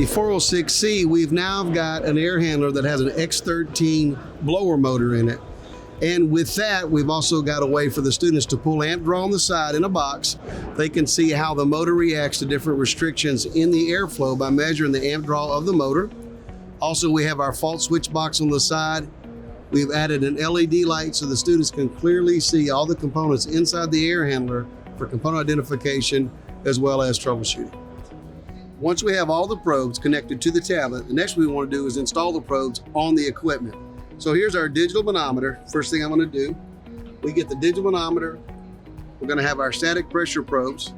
406C, we've now got an air handler that has an X13 blower motor in it. And with that, we've also got a way for the students to pull amp draw on the side in a box. They can see how the motor reacts to different restrictions in the airflow by measuring the amp draw of the motor. Also, we have our fault switch box on the side. We've added an LED light so the students can clearly see all the components inside the air handler for component identification as well as troubleshooting. Once we have all the probes connected to the tablet, the next we want to do is install the probes on the equipment. So here's our digital manometer. First thing I'm going to do, we get the digital manometer. We're going to have our static pressure probes.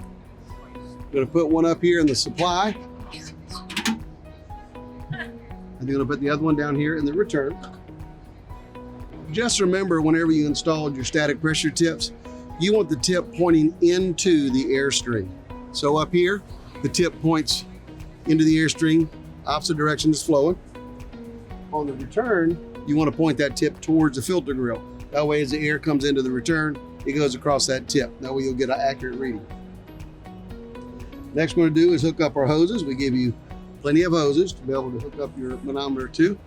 I'm going to put one up here in the supply. And I'm going to put the other one down here in the return. Just remember, whenever you installed your static pressure tips, you want the tip pointing into the airstream. So up here, the tip points into the airstream, opposite direction is flowing. On the return, you want to point that tip towards the filter grill. That way, as the air comes into the return, it goes across that tip. That way you'll get an accurate reading. Next we're going to do is hook up our hoses. We give you plenty of hoses to be able to hook up your manometer to.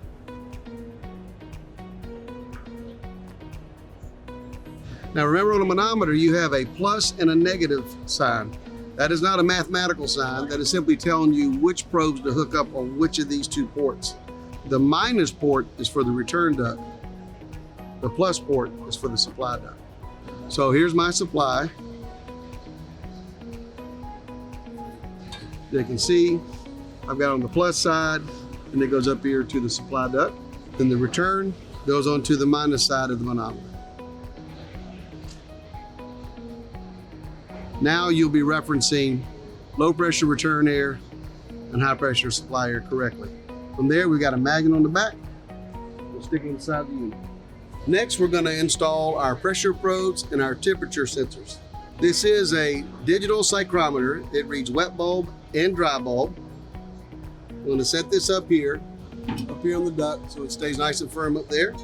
Now remember, on a manometer, you have a plus and a negative sign. That is not a mathematical sign. That is simply telling you which probes to hook up on which of these two ports. The minus port is for the return duct. The plus port is for the supply duct. So here's my supply. You can see I've got on the plus side, and it goes up here to the supply duct. Then the return goes onto the minus side of the manometer. Now you'll be referencing low pressure return air and high pressure supply air correctly. From there, we've got a magnet on the back. We'll stick it inside the unit. Next, we're going to install our pressure probes and our temperature sensors. This is a digital psychrometer. It reads wet bulb and dry bulb. I'm going to set this up here on the duct, so it stays nice and firm up there.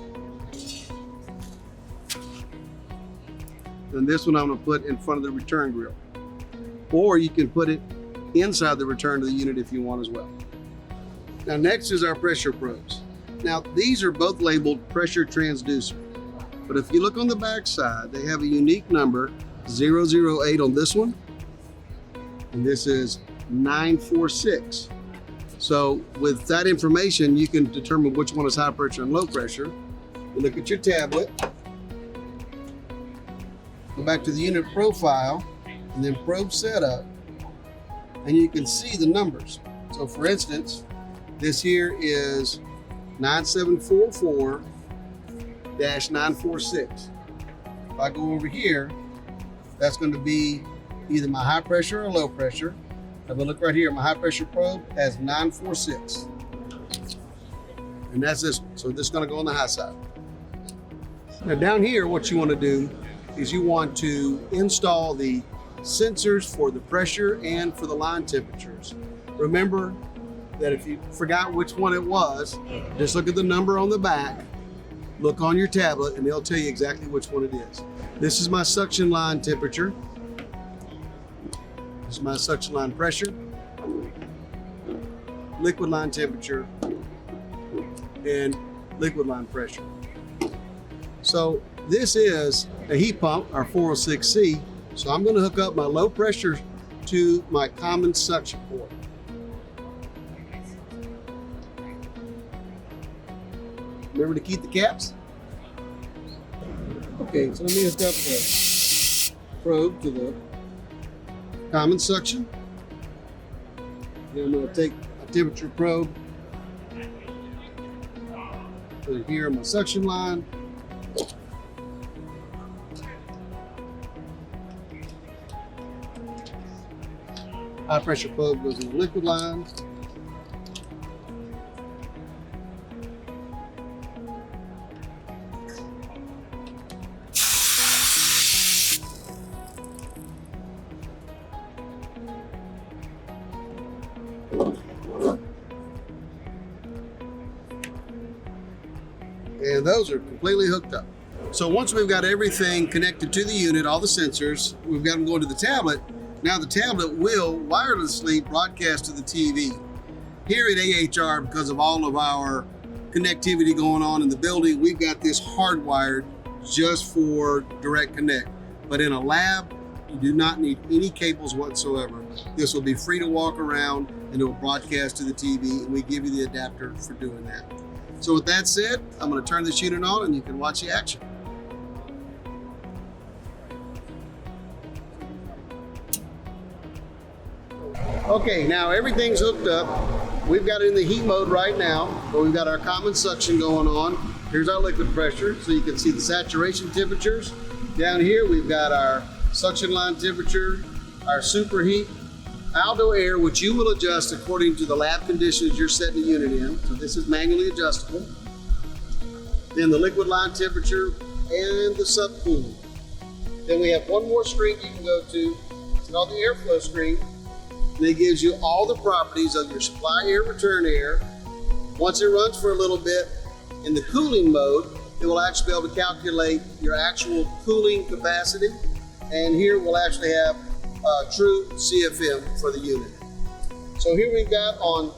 And this one I'm going to put in front of the return grill. Or you can put it inside the return of the unit if you want as well. Now next is our pressure probes. Now these are both labeled pressure transducer, but if you look on the back side, they have a unique number, 008 on this one, and this is 946. So with that information, you can determine which one is high pressure and low pressure. You look at your tablet, go back to the unit profile, and then probe setup, and you can see the numbers. So for instance, this here is 9744-946. If I go over here, that's going to be either my high pressure or low pressure. If I look right here, my high pressure probe has 946. And that's this one. So this is going to go on the high side. Now down here, what you want to do is you want to install the sensors for the pressure and for the line temperatures. Remember that if you forgot which one it was, just look at the number on the back, look on your tablet, and they'll tell you exactly which one it is. This is my suction line temperature. This is my suction line pressure, liquid line temperature, and liquid line pressure. So this is a heat pump, our 406C. So I'm going to hook up my low pressure to my common suction port. Remember to keep the caps. Okay, so let me hook up the probe to the common suction. Then I'm going to take a temperature probe, put it here on my suction line. High pressure probe goes in the liquid line. And those are completely hooked up. So once we've got everything connected to the unit, all the sensors, we've got them going to the tablet. Now the tablet will wirelessly broadcast to the TV. Here at AHR, because of all of our connectivity going on in the building, we've got this hardwired just for direct connect. But in a lab, you do not need any cables whatsoever. This will be free to walk around and it will broadcast to the TV, and we give you the adapter for doing that. So with that said, I'm going to turn this unit on and you can watch the action. Okay, now everything's hooked up. We've got it in the heat mode right now, but we've got our common suction going on. Here's our liquid pressure, so you can see the saturation temperatures. Down here, we've got our suction line temperature, our superheat, Aldo air, which you will adjust according to the lab conditions you're setting the unit in. So this is manually adjustable. Then the liquid line temperature and the subcooling. Then we have one more screen you can go to. It's called the airflow screen. And it gives you all the properties of your supply air, return air. Once it runs for a little bit in the cooling mode, it will actually be able to calculate your actual cooling capacity. And here we'll actually have true CFM for the unit. So here we've got on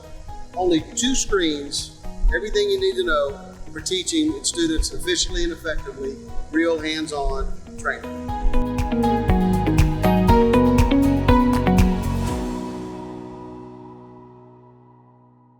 only 2 screens everything you need to know for teaching students efficiently and effectively, real hands-on training.